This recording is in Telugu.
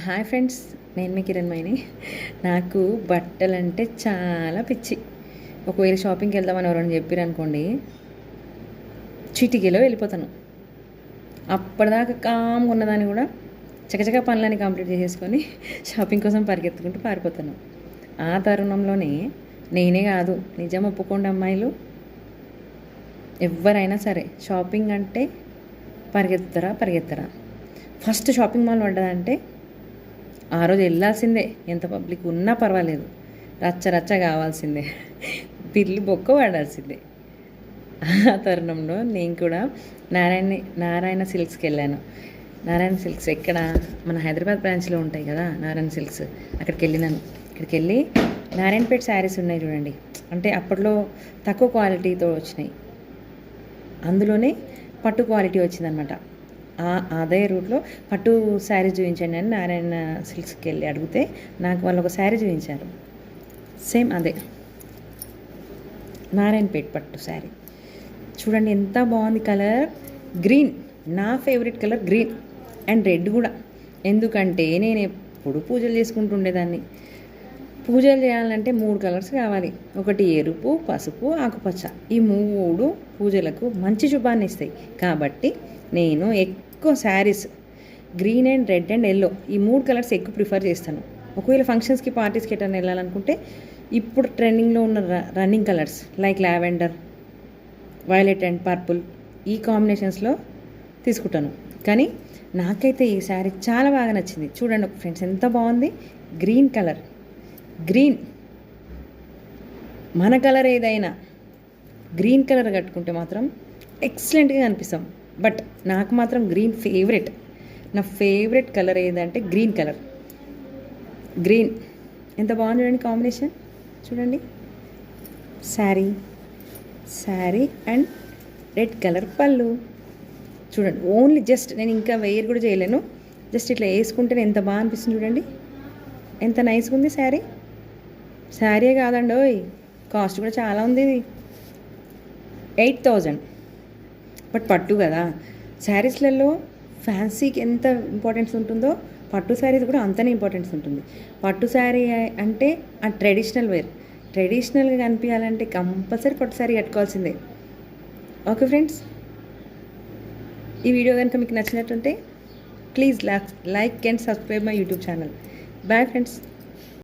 హాయ్ ఫ్రెండ్స్, నేను మీ కిరణ్ మైని. నాకు బట్టలంటే చాలా పిచ్చి. ఒకవేళ షాపింగ్కి వెళ్దామని ఎవరైనా చెప్పారు అనుకోండి, చిటికీలో వెళ్ళిపోతాను. అప్పటిదాకా కామ్గా ఉన్నదాన్ని కూడా చకచకా పనులని కంప్లీట్ చేసేసుకొని షాపింగ్ కోసం పరిగెత్తుకుంటూ పారిపోతాను. ఆ తరుణంలోనే నేనే కాదు, నిజం ఒప్పుకోండి అమ్మాయిలు, ఎవరైనా సరే షాపింగ్ అంటే పరిగెత్తరా. ఫస్ట్ షాపింగ్ మాల్ పడ్డదంటే ఆ రోజు వెళ్ళాల్సిందే, ఎంత పబ్లిక్ ఉన్నా పర్వాలేదు, రచ్చ కావాల్సిందే, బిల్లు బొక్క పడాల్సిందే. ఆ తరుణంలో నేను కూడా నారాయణ సిల్క్స్కి వెళ్ళాను. నారాయణ సిల్క్స్ ఎక్కడ, మన హైదరాబాద్ బ్రాంచ్లో ఉంటాయి కదా నారాయణ సిల్క్స్, అక్కడికి వెళ్ళినాను. అక్కడికి వెళ్ళి నారాయణపేట శారీస్ ఉన్నాయి చూడండి, అంటే అప్పట్లో తక్కువ క్వాలిటీతో వచ్చినాయి, అందులోనే పట్టు క్వాలిటీ వచ్చిందనమాట. అదే రూట్లో పట్టు శారీ చూపించండి అని నారాయణ సిల్క్స్కి వెళ్ళి అడిగితే నాకు వాళ్ళు ఒక శారీ చూపించారు. సేమ్ అదే నారాయణపేట పట్టు శారీ. చూడండి ఎంత బాగుంది, కలర్ గ్రీన్, నా favourite colour green and red కూడా. ఎందుకంటే నేను ఎప్పుడు పూజలు చేసుకుంటుండేదాన్ని. పూజలు చేయాలంటే 3 కలర్స్ కావాలి, ఒకటి ఎరుపు, పసుపు, ఆకుపచ్చ. ఈ 3 పూజలకు మంచి శుభాన్ని ఇస్తాయి. కాబట్టి నేను ఎక్కువ saris green and red and yellow, ఈ 3 కలర్స్ ఎక్కువ ప్రిఫర్ చేస్తాను. ఒకవేళ ఫంక్షన్స్కి పార్టీస్కి ఎటైనా వెళ్ళాలనుకుంటే ఇప్పుడు ట్రెండింగ్లో ఉన్న running colours like lavender, violet and purple, ఈ కాంబినేషన్స్లో తీసుకుంటాను. కానీ నాకైతే ఈ శారీ చాలా బాగా నచ్చింది. చూడండి ఫ్రెండ్స్, ఎంత బాగుంది. గ్రీన్ కలర్, గ్రీన్ మన కలర్ ఏదైనా గ్రీన్ కలర్ కట్టుకుంటే మాత్రం ఎక్సలెంట్గా కనిపిస్తాం. బట్ నాకు మాత్రం గ్రీన్ ఫేవరెట్. నా ఫేవరెట్ కలర్ ఏదంటే గ్రీన్ కలర్. గ్రీన్ ఎంత బాగుంది చూడండి కాంబినేషన్. చూడండి శారీ అండ్ రెడ్ కలర్ పళ్ళు. చూడండి, ఓన్లీ జస్ట్ నేను ఇంకా వేర్ కూడా చేయలేను, జస్ట్ ఇట్లా వేసుకుంటేనే ఎంత బాగా అనిపిస్తుంది. చూడండి ఎంత నైస్గా ఉంది శారీ. శారీ కాదండి ఓయ్, కాస్ట్ కూడా చాలా ఉంది. ఇది 8,000. బట్ పట్టు కదా, శారీస్లలో ఫ్యాన్సీకి ఎంత ఇంపార్టెన్స్ ఉంటుందో పట్టు శారీస్ కూడా అంతనే ఇంపార్టెన్స్ ఉంటుంది. పట్టు శారీ అంటే ఆ ట్రెడిషనల్ వేర్, ట్రెడిషనల్గా కనిపించాలంటే కంపల్సరీ పట్టు శారీ కట్టుకోవాల్సిందే. ఓకే ఫ్రెండ్స్, ఈ వీడియో కనుక మీకు నచ్చినట్టుంటే please like and subscribe my YouTube channel. Bye friends.